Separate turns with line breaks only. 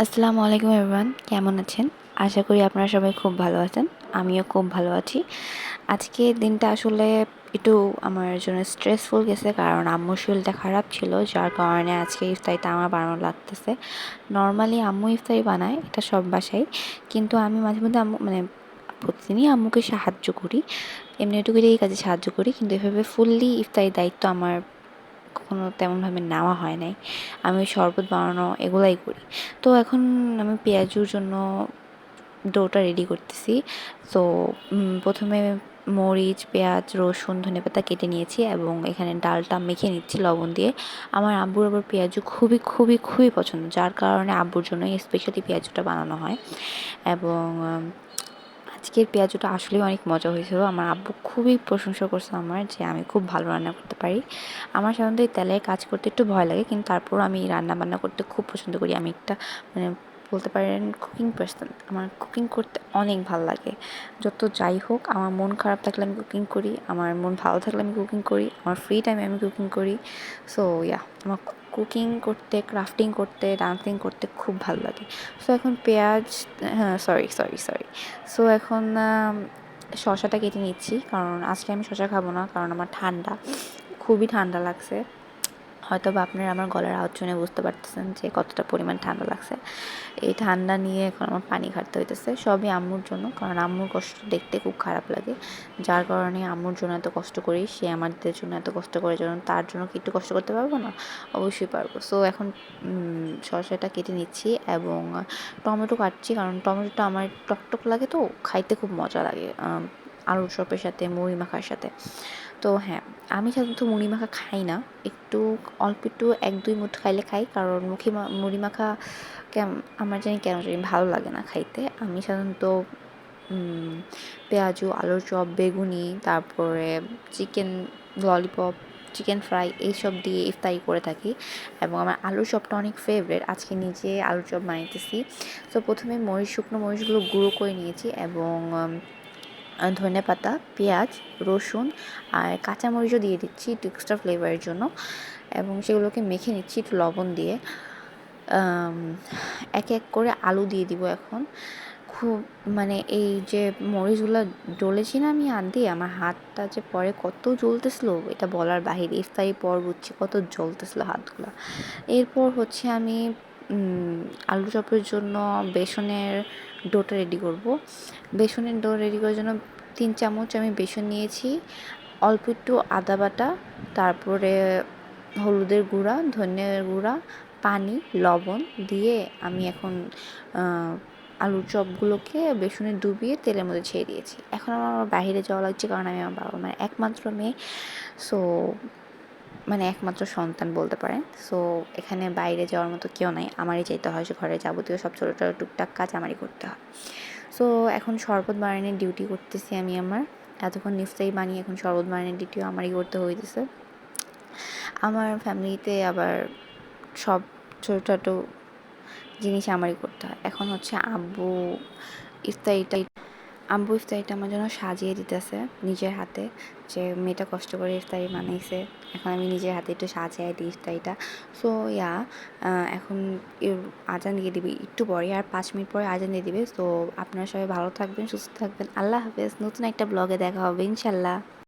আসসালামু আলাইকুম এভরিওয়ান, কেমন আছেন? আশা করি আপনারা সবাই খুব ভালো আছেন। আমিও খুব ভালো আছি। আজকের দিনটা আসলে একটু আমার জন্য স্ট্রেসফুল গেছে, কারণ আম্মুর শরীরটা খারাপ ছিল, যার কারণে আজকে ইফতারিটা আমার বানানো লাগতেছে। নর্মালি আম্মু ইফতারি বানায়, এটা সব বাসায়, কিন্তু আমি মাঝে মধ্যে আম্মু প্রতিদিনই আম্মুকে সাহায্য করি, এমনি টুকিটাকি কাজে সাহায্য করি, কিন্তু এভাবে ফুললি ইফতারির দায়িত্ব আমার কখনো তেমনভাবে নেওয়া হয় নাই। আমি শরবত বানানো এগুলাই করি। তো এখন আমি পেঁয়াজুর জন্য ডোটা রেডি করতেছি। তো প্রথমে মরিচ, পেঁয়াজ, রসুন, ধনেপাতা কেটে নিয়েছি এবং এখানে ডালটা মেখে নিচ্ছি লবণ দিয়ে। আমার আব্বুর আবার পেঁয়াজু খুবই খুবই খুবই পছন্দ, যার কারণে আব্বুর জন্য স্পেশালি পেঁয়াজুটা বানানো হয়। এবং আজকের পেঁয়াজুটা আসলেই অনেক মজা হয়েছিল। আমার আব্বু খুবই প্রশংসা করছে আমার, যে আমি খুব ভালো রান্না করতে পারি। আমার সাধারণত এই তেলে কাজ করতে একটু ভয় লাগে, কিন্তু তারপর আমি রান্না বান্না করতে খুব পছন্দ করি। আমি একটা মানে বলতে পারেন কুকিং পার্সন। আমার কুকিং করতে অনেক ভালো লাগে। যত যাই হোক, আমার মন খারাপ থাকলে আমি কুকিং করি, আমার মন ভালো থাকলে আমি কুকিং করি, আমার ফ্রি টাইমে আমি কুকিং করি। সো আমার কুকিং করতে, ক্রাফটিং করতে, ডান্সিং করতে খুব ভালো লাগে। সো এখন পেঁয়াজ, হ্যাঁ, সরি সরি সরি সো এখন শসাটা কেটে নিচ্ছি, কারণ আজকে আমি শসা খাবো না, কারণ আমার ঠান্ডা, খুবই ঠান্ডা লাগছে। হয়তো বা আপনারা আমার গলার আওয়াজ শুনে বুঝতে পারতেছেন যে কতটা পরিমাণ ঠান্ডা লাগছে। এই ঠান্ডা নিয়ে এখন আমার পানি ঘাটতে হইতেছে, সবই আম্মুর জন্য, কারণ আম্মুর কষ্ট দেখতে খুব খারাপ লাগে। যার কারণে আম্মুর জন্য এত কষ্ট করি, সে আমাদের জন্য এত কষ্ট করে, যেন তার জন্য কি একটু কষ্ট করতে পারবো না? অবশ্যই পারবো। সো এখন শসাটা কেটে নিচ্ছি এবং টমেটো কাটছি, কারণ টমেটোটা আমার টকটক লাগে, তো খাইতে খুব মজা লাগে আলুর চপের সাথে, মুড়ি মাখার সাথে। তো হ্যাঁ, আমি সাধারণত মুড়ি মাখা খাই না, একটু অল্প একটু 1-2 মুঠ খাইলে খাই, কারণ মুড়ি মাখা আমার জানি কেন জানি ভালো লাগে না খাইতে। আমি সাধারণত পেঁয়াজু, আলুর চপ, বেগুনি, তারপরে চিকেন ললিপপ, চিকেন ফ্রাই এইসব দিয়ে ইফতারি করে থাকি। এবং আমার আলুর চপটা অনেক ফেভারিট, আজকে নিজে আলুর চপ বানাইতেছি। তো প্রথমে শুকনো মরিচগুলো গুঁড়ো করে নিয়েছি এবং ধনেপাতা, পেঁয়াজ, রসুন আর কাঁচামরিচও দিয়ে দিচ্ছি একটু এক্সট্রা ফ্লেভারের জন্য, এবং সেগুলোকে মেখে নিচ্ছি একটু লবণ দিয়ে। এক এক করে আলু দিয়ে দিব এখন। খুব এই যে মরিচগুলো ডলেছি না আমি দিয়ে, আমার হাতটা যে পরে কত জ্বলতেছিল এটা বলার বাহিরে। ইফতারি পর বুঝছি কত জ্বলতেছিল হাতগুলো। এরপর হচ্ছে আমি আলু চপের জন্য বেসনের ডোটা রেডি করব। বেসনের ডো রেডি করার জন্য 3 চামচ আমি বেসন নিয়েছি, অল্প একটু আদা বাটা, তারপরে হলুদের গুঁড়া, ধনিয়ার গুঁড়া, পানি, লবণ দিয়ে আমি এখন আলুর চপগুলোকে বেসনে ডুবিয়ে তেলের মধ্যে ছেড়ে দিয়েছি। এখন আমার বাইরে যাওয়া লাগছে, কারণ আমি আমার বাবা মায়ের একমাত্র মেয়ে। সো একমাত্র সন্তান বলতে পারেন। সো এখানে বাইরে যাওয়ার মতো কেউ নাই, আমারই যেতে হয়। ঘরের যাবতীয় সব ছোটো ছোটো টুকটাক কাজ আমারই করতে হয়। সো এখন শরবত বানানোর ডিউটি করতেছি আমি আমার। এতক্ষণ ইফতারি বানিয়ে এখন শরবত বানানোর ডিউটিও আমারই করতে হইতেছে। আমার ফ্যামিলিতে আবার সব ছোটো ছোটো জিনিস আমারই করতে হয়। এখন হচ্ছে আব্বু ইফতারিটা আমার জন্য সাজিয়ে দিতেছে নিজের হাতে, যে মেয়েটা কষ্ট করে ইফতারি বানাইছে, এখন আমি নিজের হাতে একটু সাজিয়ে দিই ইফতারিটা। সো এখন আজান দিয়ে দিবি একটু পরে, আর 5 মিনিট পরে আজান দিয়ে দিবে। সো আপনারা সবাই ভালো থাকবেন, সুস্থ থাকবেন। আল্লাহ হাফেজ। নতুন একটা ব্লগে দেখা হবে ইনশাল্লাহ।